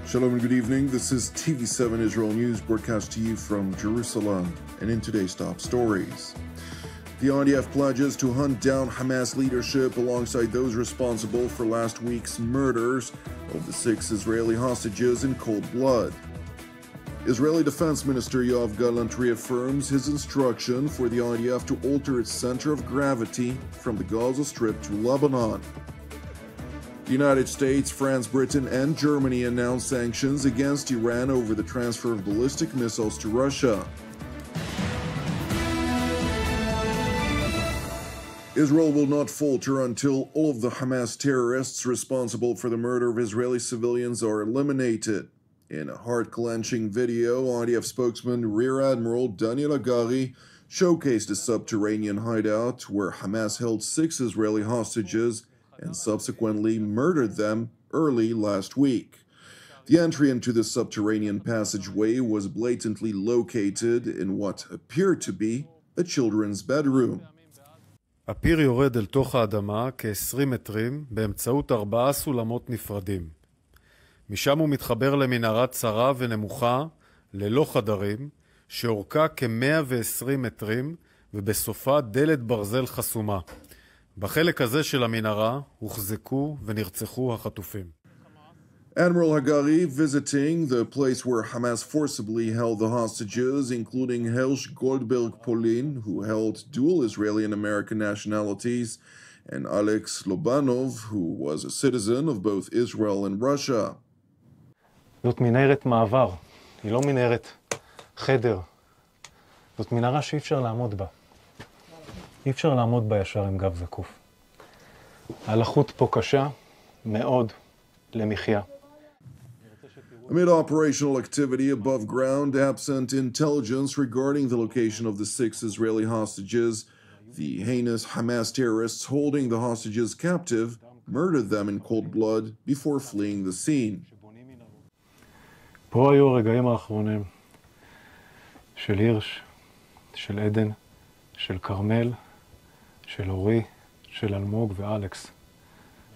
Shalom and good evening. This is TV7 Israel News broadcast to you from Jerusalem. And in today's top stories, the IDF pledges to hunt down Hamas leadership alongside those responsible for last week's murders of the 6 Israeli hostages in cold blood. Israeli Defense Minister Yoav Gallant reaffirms his instruction for the IDF to alter its center of gravity from the Gaza Strip to Lebanon. The United States, France, Britain, and Germany announced sanctions against Iran over the transfer of ballistic missiles to Russia. Israel will not falter until all of the Hamas terrorists responsible for the murder of Israeli civilians are eliminated. In a heart-clenching video, IDF spokesman Rear Admiral Daniel Hagari showcased a subterranean hideout where Hamas held 6 Israeli hostages and subsequently murdered them early last week. The entry into the subterranean passageway was blatantly located in what appeared to be a children's bedroom. הפיר יורד אל תוך האדמה כ-20 מטרים באמצעות 4 סולמות נפרדים. משם הוא מתחבר למנהרה צרה ונמוכה ללא חדרים, שאורכה כ-120 מטרים ובסופה דלת ברזל חסומה. בחלק הזה של המנהרה הוחזקו ונרצחו החטופים. Admiral Hagari visiting the place where Hamas forcibly held the hostages, including Helsh Goldberg Polin, who held dual Israeli and American nationalities, and Alex Lobanov, who was a citizen of both Israel and Russia. זאת מנהרת מעבר, היא לא מנהרת חדר. זאת מנהרה שאי אפשר לעמוד בה. אי אפשר לעמוד בה ישר עם גב זקוף. הלחות פה קשה מאוד למחיה. Amid operational activity above ground, absent intelligence regarding the location of the 6 Israeli hostages, the heinous Hamas terrorists holding the hostages captive murdered them in cold blood before fleeing the scene. פה היו הרגעים האחרונים של הירש, של עדן, של קרמל, של אורי, של אלמוג ואלכס.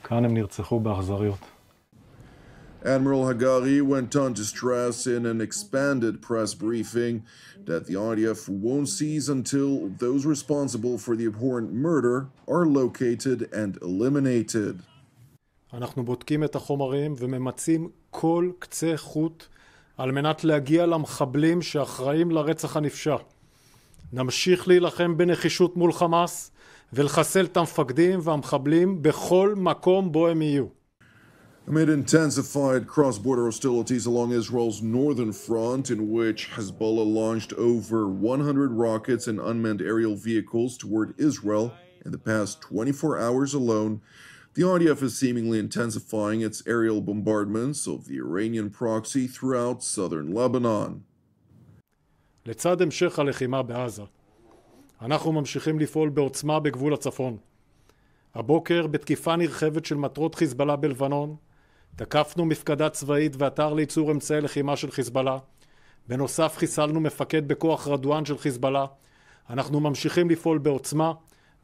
כאן הם נרצחו באכזריות. Admiral Hagari went on to stress in an expanded press briefing that the IDF won't cease until those responsible for the abhorrent murder are located and eliminated. אנחנו בודקים את החומרים וממצים כל קצה חוט על מנת להגיע למחבלים שאחראים לרצח הנפשע. נמשיך להילחם בנחישות מול חמאס ולחסל את המפקדים והמחבלים בכל מקום בו הם יהיו. Amid intensified cross-border hostilities along Israel's northern front, in which Hezbollah launched over 100 rockets and unmanned aerial vehicles toward Israel in the past 24 hours alone, the IDF is seemingly intensifying its aerial bombardments of the Iranian proxy throughout southern Lebanon. לצד המשך הלחימה בעזה, אנחנו ממשיכים לפעול בעוצמה בגבול הצפון. הבוקר, בתקיפה נרחבת של מטרות חיזבאללה בלבנון, תקפנו מפקדה צבאית ואתר לייצור אמצעי לחימה של חיזבאללה. בנוסף, חיסלנו מפקד בכוח רדואן של חיזבאללה. אנחנו ממשיכים לפעול בעוצמה,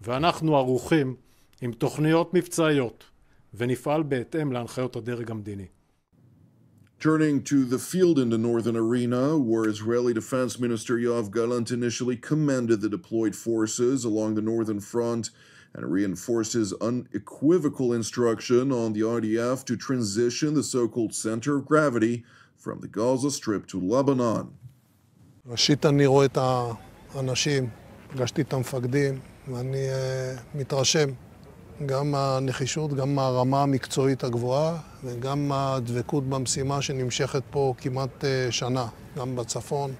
ואנחנו ערוכים עם תוכניות מבצעיות, ונפעל בהתאם להנחיות הדרג המדיני. Turning to the field in the northern arena, where Israeli Defense Minister Yoav Gallant initially commended the deployed forces along the northern front and reinforced his unequivocal instruction on the IDF to transition the so-called center of gravity from the Gaza Strip to Lebanon. ראשית אני רואה את האנשים, פגשתי את המפקדים, ואני מתרשם גם מהנחישות, גם מהרמה המקצועית הגבוהה, וגם מהדבקות במשימה שנמשכת פה כמעט שנה, גם בצפון,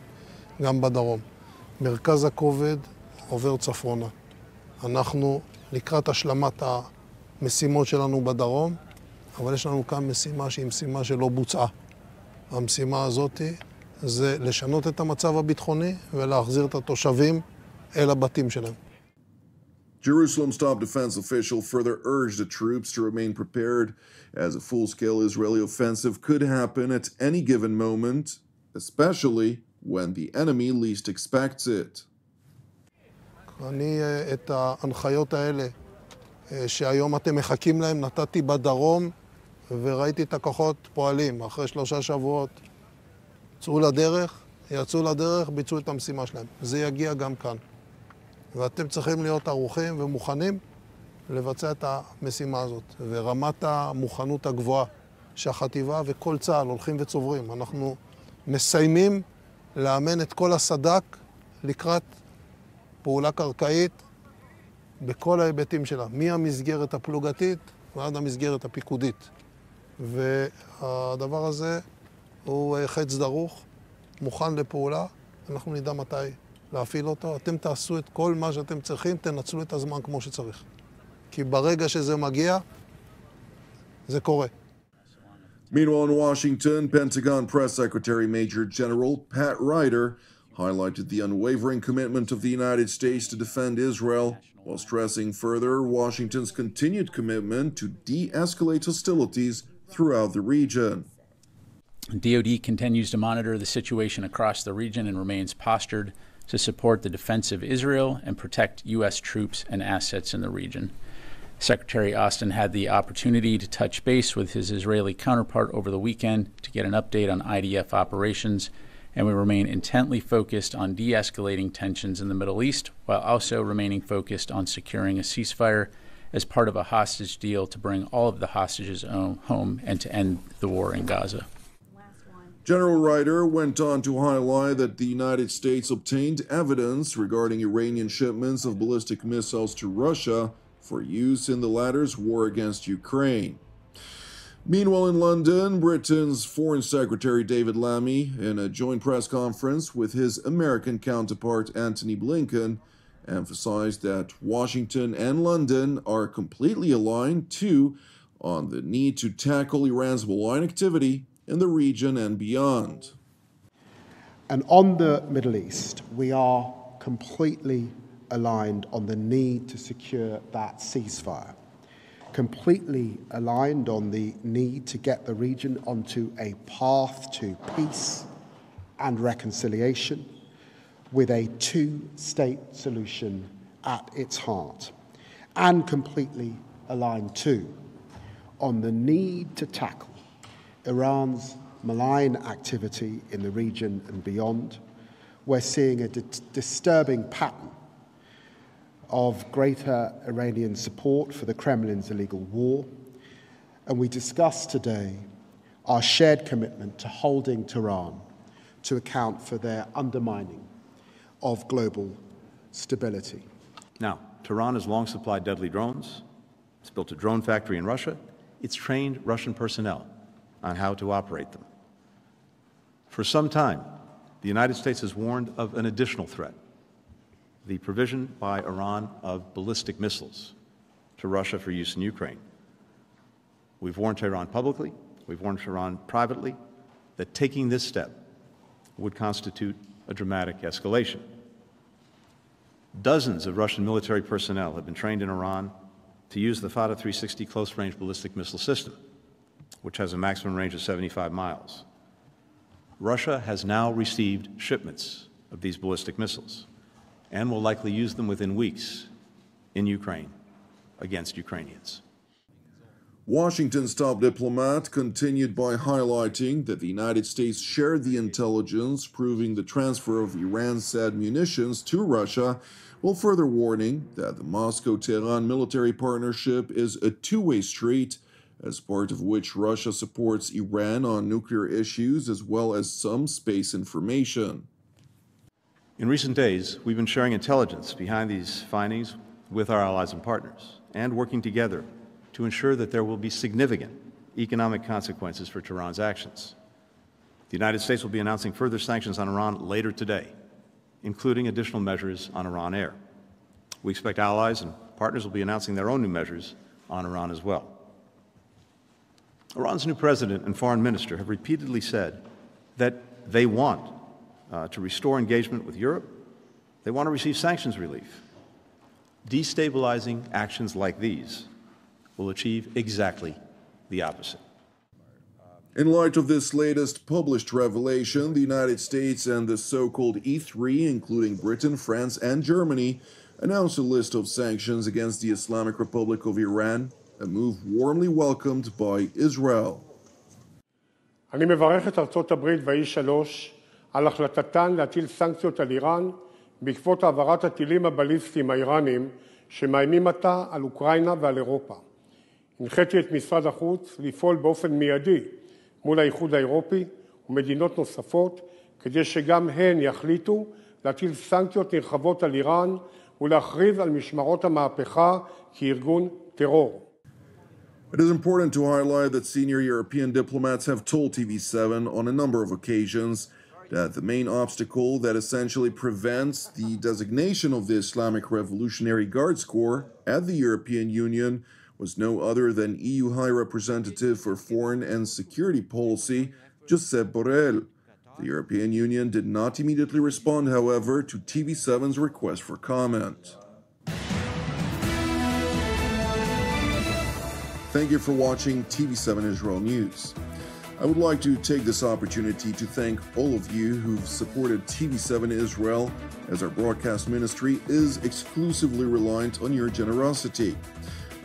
גם בדרום. מרכז הכובד עובר צפונה. אנחנו לקראת השלמת המשימות שלנו בדרום, אבל יש לנו כאן משימה שהיא משימה שלא בוצעה. המשימה הזאת זה לשנות את המצב הביטחוני ולהחזיר את התושבים אל הבתים שלהם. Jerusalem's top defense official further urged the troops to remain prepared as a full-scale Israeli offensive could happen at any given moment, especially when the enemy least expects it. אני את ההנחיות האלה שהיום אתם מחכים להם נתתי בדרום וראיתי את הכוחות פועלים אחרי 3 שבועות. יצאו לדרך, ביצעו את המשימה שלהם. זה יגיע גם כאן. ואתם צריכים להיות ערוכים ומוכנים לבצע את המשימה הזאת. ורמת המוכנות הגבוהה שהחטיבה וכל צה"ל הולכים וצוברים. אנחנו מסיימים לאמן את כל הסד"כ לקראת פעולה קרקעית בכל ההיבטים שלה, מהמסגרת הפלוגתית ועד המסגרת הפיקודית. והדבר הזה הוא חץ דרוך, מוכן לפעולה, אנחנו נדע מתי להפעיל אותו. אתם תעשו את כל מה שאתם צריכים, תנצלו את הזמן כמו שצריך. כי ברגע שזה מגיע, זה קורה. Meanwhile, in Washington, Pentagon Press Secretary Major General Pat Ryder highlighted the unwavering commitment of the United States to defend Israel, while stressing further Washington's continued commitment to de-escalate hostilities throughout the region. DoD continues to monitor the situation across the region and remains postured to support the defense of Israel and protect U.S. troops and assets in the region. Secretary Austin had the opportunity to touch base with his Israeli counterpart over the weekend to get an update on IDF operations, and we remain intently focused on de-escalating tensions in the Middle East while also remaining focused on securing a ceasefire as part of a hostage deal to bring all of the hostages home and to end the war in Gaza. General Ryder went on to highlight that the United States obtained evidence regarding Iranian shipments of ballistic missiles to Russia for use in the latter's war against Ukraine. Meanwhile, in London, Britain's Foreign Secretary David Lammy, in a joint press conference with his American counterpart Antony Blinken, emphasized that Washington and London are completely aligned, too, on the need to tackle Iran's malign activity in the region and beyond. And on the Middle East, we are completely aligned on the need to secure that ceasefire, completely aligned on the need to get the region onto a path to peace and reconciliation with a two-state solution at its heart, and completely aligned too on the need to tackle Iran's malign activity in the region and beyond. We're seeing a disturbing pattern of greater Iranian support for the Kremlin's illegal war, and we discussed today our shared commitment to holding Tehran to account for their undermining of global stability. Now, Tehran has long supplied deadly drones. It's built a drone factory in Russia. It's trained Russian personnel on how to operate them. For some time, the United States has warned of an additional threat: the provision by Iran of ballistic missiles to Russia for use in Ukraine. We've warned Tehran publicly, we've warned Tehran privately, that taking this step would constitute a dramatic escalation. Dozens of Russian military personnel have been trained in Iran to use the Fata 360 close-range ballistic missile system, which has a maximum range of 75 miles. Russia has now received shipments of these ballistic missiles and will likely use them within weeks in Ukraine against Ukrainians. Washington's top diplomat continued by highlighting that the United States shared the intelligence proving the transfer of Iran's said munitions to Russia, while further warning that the Moscow-Tehran military partnership is a two-way street, as part of which Russia supports Iran on nuclear issues as well as some space information. In recent days, we've been sharing intelligence behind these findings with our allies and partners, and working together to ensure that there will be significant economic consequences for Tehran's actions. The United States will be announcing further sanctions on Iran later today, including additional measures on Iran Air. We expect allies and partners will be announcing their own new measures on Iran as well. Iran's new president and foreign minister have repeatedly said that they want to restore engagement with Europe. They want to receive sanctions relief. Destabilizing actions like these will achieve exactly the opposite. In light of this latest published revelation, the United States and the so-called E3, including Britain, France, and Germany, announced a list of sanctions against the Islamic Republic of Iran, a move warmly welcomed by Israel. אני מברך את ארצות הברית ו-3 על החלטתן להטיל סנקציות על איראן בעקבות העברת הטילים הבליסטיים האיראנים שמאיימים עתה על אוקראינה ועל אירופה. הנחיתי את משרד החוץ לפעול באופן מיידי מול האיחוד האירופי ומדינות נוספות כדי שגם הן יחליטו להטיל סנקציות נרחבות על איראן ולהכריז על משמרות המהפכה כארגון טרור. It is important to highlight that senior European diplomats have told TV7 on a number of occasions that the main obstacle that essentially prevents the designation of the Islamic Revolutionary Guards Corps at the European Union was no other than EU High Representative for Foreign and Security Policy, Josep Borrell. The European Union did not immediately respond, however, to TV7's request for comment. Thank you for watching TV7 Israel News. I would like to take this opportunity to thank all of you who've supported TV7 Israel, as our broadcast ministry is exclusively reliant on your generosity.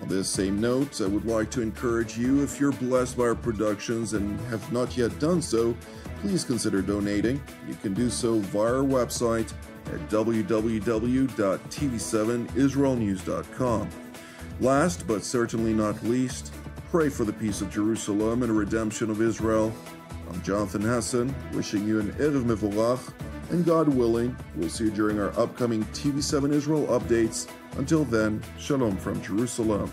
On this same note, I would like to encourage you, if you're blessed by our productions and have not yet done so, please consider donating. You can do so via our website at www.tv7israelnews.com. Last, but certainly not least, pray for the peace of Jerusalem and redemption of Israel. I'm Jonathan Hessen, wishing you an Erev Mevorach, and God willing, we'll see you during our upcoming TV7 Israel updates. Until then, Shalom from Jerusalem.